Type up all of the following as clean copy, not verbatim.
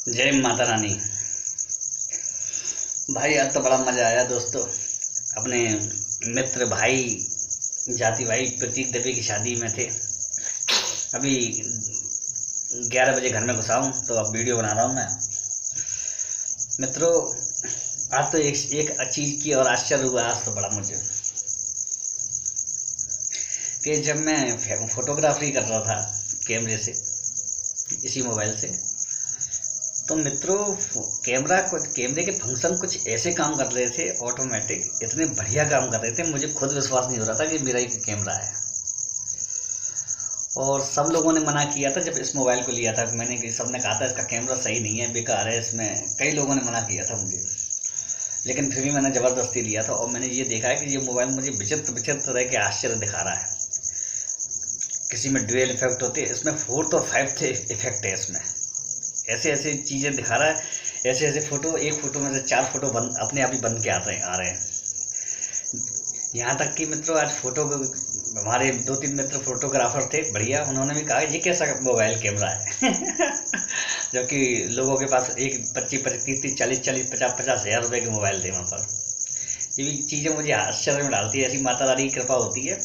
जय माता रानी। भाई आज तो बड़ा मज़ा आया दोस्तों। अपने मित्र भाई जाति भाई प्रतीक दबे की शादी में थे। अभी 11 बजे घर में घुसा हूँ तो अब वीडियो बना रहा हूँ मैं। मित्रों आज तो एक चीज़ की और आश्चर्य हुआ आज तो बड़ा मुझे कि जब मैं फोटोग्राफी कर रहा था कैमरे से, इसी मोबाइल से, तो मित्रों कैमरे के फंक्शन कुछ ऐसे काम कर रहे थे ऑटोमेटिक, इतने बढ़िया काम कर रहे थे, मुझे खुद विश्वास नहीं हो रहा था कि मेरा एक कैमरा है। और सब लोगों ने मना किया था जब इस मोबाइल को लिया था। मैंने कि सबने कहा था इसका कैमरा सही नहीं है, बेकार है, इसमें कई लोगों ने मना किया था मुझे, लेकिन फिर भी मैंने ज़बरदस्ती लिया था। और मैंने ये देखा है कि ये मोबाइल मुझे विचित्र विचित्र तरह के आश्चर्य दिखा रहा है। किसी में ड्यूअल इफेक्ट होते हैं, इसमें 4th और 5th इफेक्ट है। इसमें ऐसे ऐसे चीज़ें दिखा रहा है, ऐसे ऐसे फ़ोटो, एक फ़ोटो में से 4 फोटो बन अपने आप ही बन के आ रहे हैं। यहाँ तक कि मित्रों आज हमारे 2-3 मित्र फोटोग्राफर थे बढ़िया, उन्होंने भी कहा ये कैसा मोबाइल कैमरा है जबकि लोगों के पास एक 25-30, 40-40, 50-50 हज़ार रुपये के मोबाइल थे वहाँ पर। ये भी चीज़ें मुझे आश्चर्य में डालती है। ऐसी माता रानी की कृपा होती है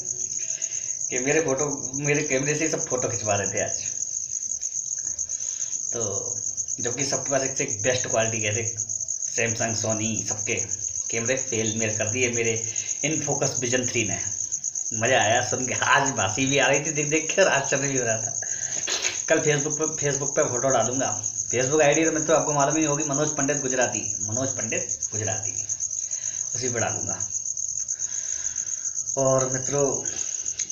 कि मेरे कैमरे से सब फोटो खिंचवा रहे थे आज। तो जबकि सबके पास एक बेस्ट क्वालिटी के थे, सैमसंग, सोनी, सबके कैमरे फेल मेरे कर दिए मेरे इनफोकस विजन 3 ने। मज़ा आया सुन के, आज बासी भी आ रही थी देख देख कर, आश्चर्य भी हो रहा था। कल फेसबुक पे फोटो डालूंगा। फेसबुक आईडी तो मित्रों आपको मालूम ही होगी, मनोज पंडित गुजराती, उसी पर डालूंगा। और मित्रों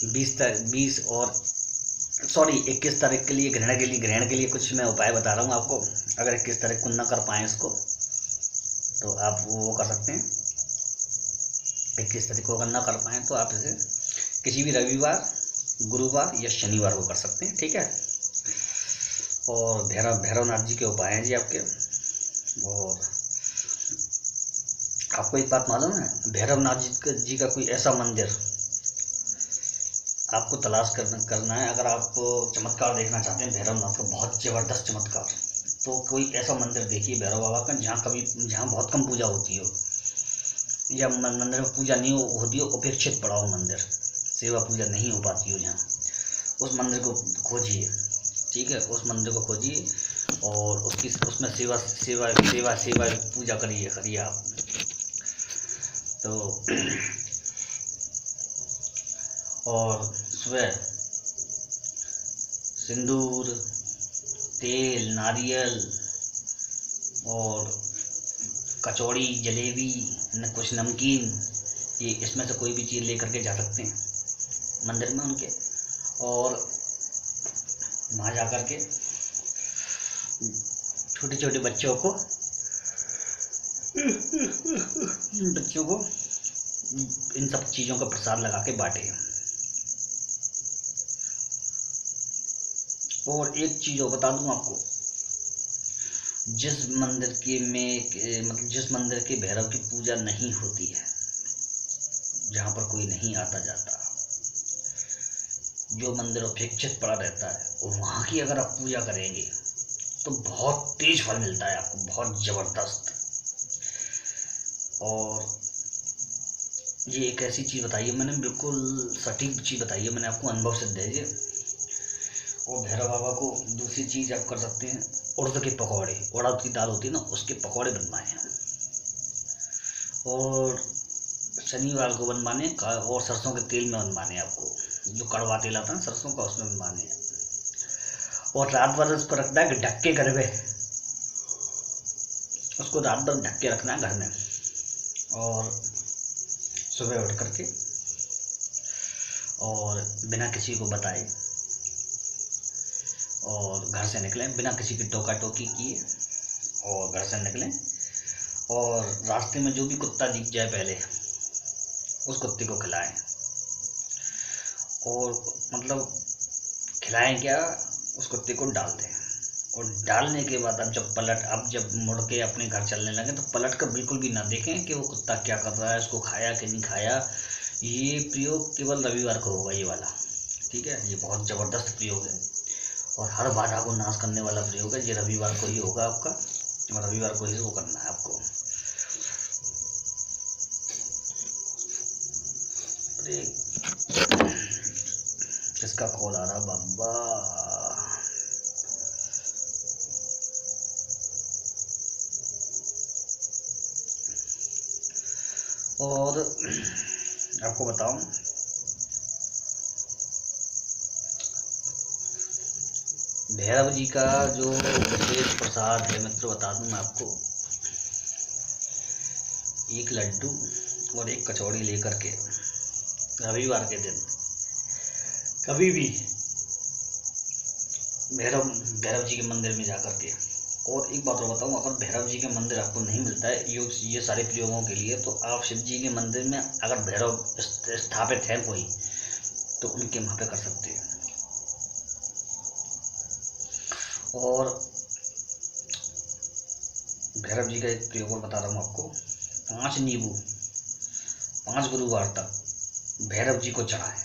21 तारीख के लिए ग्रहण के लिए कुछ मैं उपाय बता रहा हूँ आपको। अगर 21 तारीख को न कर पाएँ इसको तो आप वो कर सकते हैं। 21 तारीख को अगर न कर पाएँ तो आप इसे किसी भी रविवार, गुरुवार या शनिवार को कर सकते हैं, ठीक है। और भैरवनाथ जी के उपाय हैं जी आपके। और आपको एक बात मालूम है, भैरवनाथ जी का कोई ऐसा मंदिर आपको तलाश करना है। अगर आप चमत्कार देखना चाहते हैं भैरवनाथ का, बहुत ज़बरदस्त चमत्कार, तो कोई ऐसा मंदिर देखिए भैरव बाबा का जहाँ बहुत कम पूजा होती हो, या मंदिर में पूजा नहीं होती हो, उपेक्षित पड़ा हो मंदिर, सेवा पूजा नहीं हो पाती हो, जहाँ उस मंदिर को खोजिए, ठीक है। उस मंदिर को खोजिए और उसमें सेवा पूजा करिए आप। तो और सुबह सिंदूर, तेल, नारियल और कचौड़ी, जलेबी, कुछ नमकीन, ये इसमें से कोई भी चीज़ लेकर के जा सकते हैं मंदिर में उनके। और वहाँ जा कर के छोटे छोटे बच्चों को इन सब चीज़ों का प्रसाद लगा के बांटे। और एक चीज़ और बता दूं आपको, जिस मंदिर के भैरव की पूजा नहीं होती है, जहाँ पर कोई नहीं आता जाता, जो मंदिर उपेक्षित पड़ा रहता है, वहाँ की अगर आप पूजा करेंगे तो बहुत तेज फल मिलता है आपको, बहुत ज़बरदस्त। और ये एक ऐसी चीज़ बताई है मैंने, बिल्कुल सटीक चीज़ बताई है मैंने आपको, अनुभव सिद्ध है ये। और भैरव बाबा को दूसरी चीज़ आप कर सकते हैं, उड़द के पकौड़े, उड़द की दाल होती है ना, उसके पकौड़े बनवाए हैं। और शनिवार को बनवाने और सरसों के तेल में बनवाने आपको, जो कड़वा तेल आता है ना सरसों का, उसमें बनवाने हैं। और रात भर उसको रखना है ढक के घर में, उसको रात भर ढक के रखना है घर में। और सुबह उठ करके और बिना किसी को बताए और घर से निकलें, बिना किसी की टोका टोकी किए, और घर से निकलें। और रास्ते में जो भी कुत्ता दिख जाए पहले उस कुत्ते को खिलाएं। और मतलब खिलाएं क्या, उस कुत्ते को डाल दें। और डालने के बाद अब जब मुड़ के अपने घर चलने लगे तो पलट कर बिल्कुल भी ना देखें कि वो कुत्ता क्या कर रहा है, उसको खाया कि नहीं खाया। ये प्रयोग केवल रविवार को होगा ये वाला, ठीक है। ये बहुत ज़बरदस्त प्रयोग है। और हर बाधा को नाश करने वाला प्रयोग है। ये रविवार को ही होगा आपका, और रविवार को ही वो करना है आपको। अरे किसका कॉल आ रहा बाबा? और आपको बताऊं, भैरव जी का जो विशेष प्रसाद है मित्रों, बता दूं मैं आपको। एक लड्डू और एक कचौड़ी लेकर के रविवार के दिन कभी भी भैरव जी के मंदिर में जाकर के, और एक बात और बताऊं, अगर भैरव जी के मंदिर आपको नहीं मिलता है ये सारे प्रयोगों के लिए, तो आप शिव जी के मंदिर में अगर भैरव स्थापित है कोई, तो उनके वहाँ पे कर सकते हैं। और भैरव जी का एक प्रयोग और बता रहा हूँ आपको। 5 नींबू 5 गुरुवार तक भैरव जी को चढ़ाएं।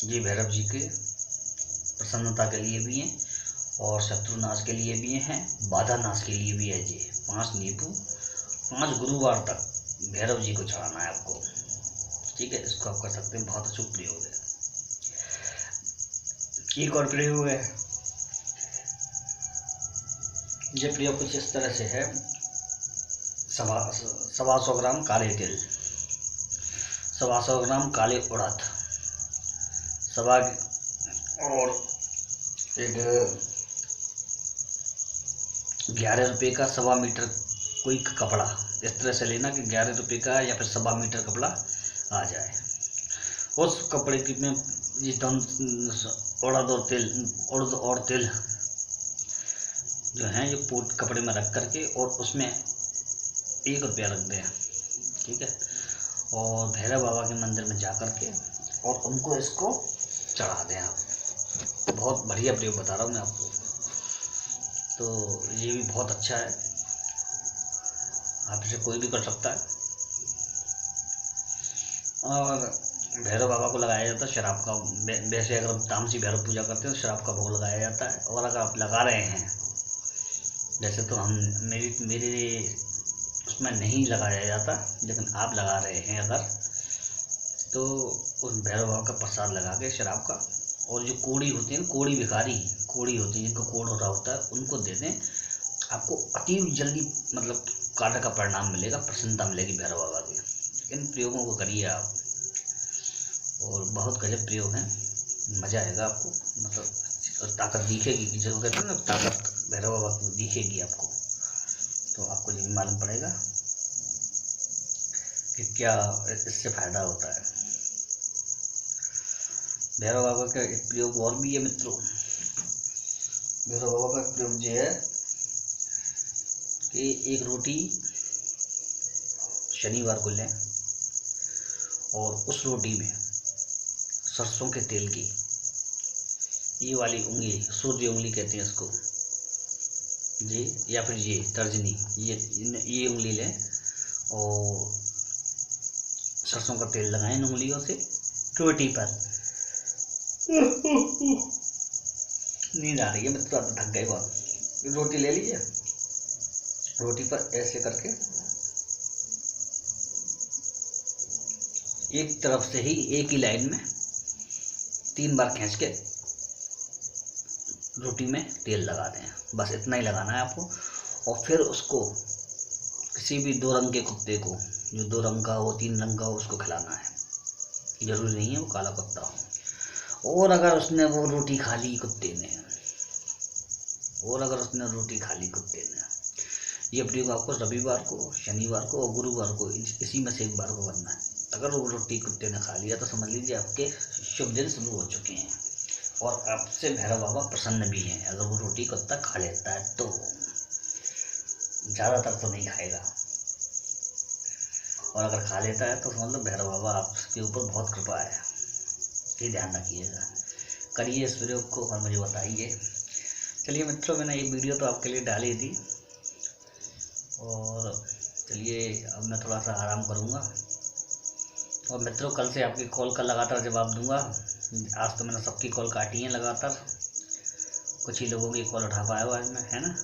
ये भैरव जी के प्रसन्नता के लिए भी हैं और शत्रुनाश के लिए भी हैं, बाधा नाश के लिए भी है। जी 5 नींबू 5 गुरुवार तक भैरव जी को चढ़ाना है आपको, ठीक है। इसको आप कर सकते हैं, बहुत अचूक प्रयोग है। एक और प्रयोग है, ये प्रयोग कुछ इस तरह से है। 125 ग्राम काले तिल, 125 ग्राम काले उड़द, और एक 11 रुपये का 1.25 मीटर कोई कपड़ा, इस तरह से लेना कि 11 रुपये का या फिर 1.25 मीटर कपड़ा आ जाए। उस कपड़े की में जिस उड़द और तिल जो हैं, ये कपड़े में रख करके और उसमें 1 रुपया रख दें, ठीक है। और भैरव बाबा के मंदिर में जा कर के और उनको इसको चढ़ा दें आप। बहुत बढ़िया प्रयोग बता रहा हूँ मैं आपको, तो ये भी बहुत अच्छा है। आप इसे कोई भी कर सकता है। और भैरव बाबा को लगाया जाता है शराब का। वैसे अगर हम तामसी भैरव पूजा करते हैं तो शराब का भोग लगाया जाता है। और अगर आप लगा रहे हैं, जैसे तो हम मेरे उसमें नहीं लगाया जाता, लेकिन आप लगा रहे हैं अगर, तो उस भैरव बाबा का प्रसाद लगा के शराब का, और जो कोड़ी होती है, कोड़ी भिखारी कोड़ी होती है जिनको कोड़ हो रहा होता है, उनको दे दें। आपको अति जल्दी मतलब कार्य का परिणाम मिलेगा, प्रसन्नता मिलेगी भैरव बाबा की। इन प्रयोगों को करिए आप, और बहुत गजब प्रयोग हैं, मज़ा आएगा आपको। मतलब ताकत दिखेगी कि जरूर कहते हैं ना, ताकत भैरव बाबा की दिखेगी आपको, तो आपको ये भी मालूम पड़ेगा कि क्या इससे फायदा होता है। भैरव बाबा का एक प्रयोग और भी है मित्रों। भैरव बाबा का प्रयोग ये है कि एक रोटी शनिवार को लें और उस रोटी में सरसों के तेल की ये वाली उंगली, सूर्य उंगली कहते हैं इसको जी, या फिर ये तर्जनी, ये उंगली लें और सरसों का तेल लगाएं इन उंगलियों से चोटी पर। नींद आ रही है मित्रों, आप थक गए बहुत। रोटी ले लीजिए, रोटी पर ऐसे करके एक तरफ से ही एक ही लाइन में 3 बार खींच के रोटी में तेल लगा दें। बस इतना ही लगाना है आपको। और फिर उसको किसी भी 2 रंग के कुत्ते को, जो 2 रंग का हो 3 रंग का हो, उसको खिलाना है। जरूरी नहीं है वो काला कुत्ता हो। और अगर उसने वो रोटी खा ली कुत्ते ने, ये प्रयोग आपको रविवार को, शनिवार को और गुरुवार को, इसी में से एक बार को करना है। अगर वो रोटी कुत्ते ने खा लिया तो समझ लीजिए आपके शुभ दिन शुरू हो चुके हैं और आपसे भैरव बाबा प्रसन्न भी हैं। अगर वो रोटी कुत्ता खा लेता है तो, ज़्यादातर तो नहीं खाएगा, और अगर खा लेता है तो समझ लो भैरव बाबा आपके ऊपर बहुत कृपा है। ये ध्यान रखिएगा, करिए इस प्रयोग को और मुझे बताइए। चलिए मित्रों, मैंने एक वीडियो तो आपके लिए डाली थी, और चलिए अब मैं थोड़ा सा आराम करूँगा। और मित्रों, कल से आपकी कॉल का लगातार जवाब दूंगा। आज तो मैंने सबकी कॉल काटी है लगातार, कुछ ही लोगों की कॉल उठा पाया हुआ आज मैं, है ना।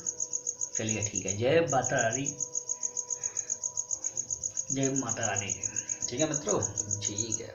चलिए ठीक है, जय माता रानी, जय माता रानी। ठीक है मित्रों, ठीक है।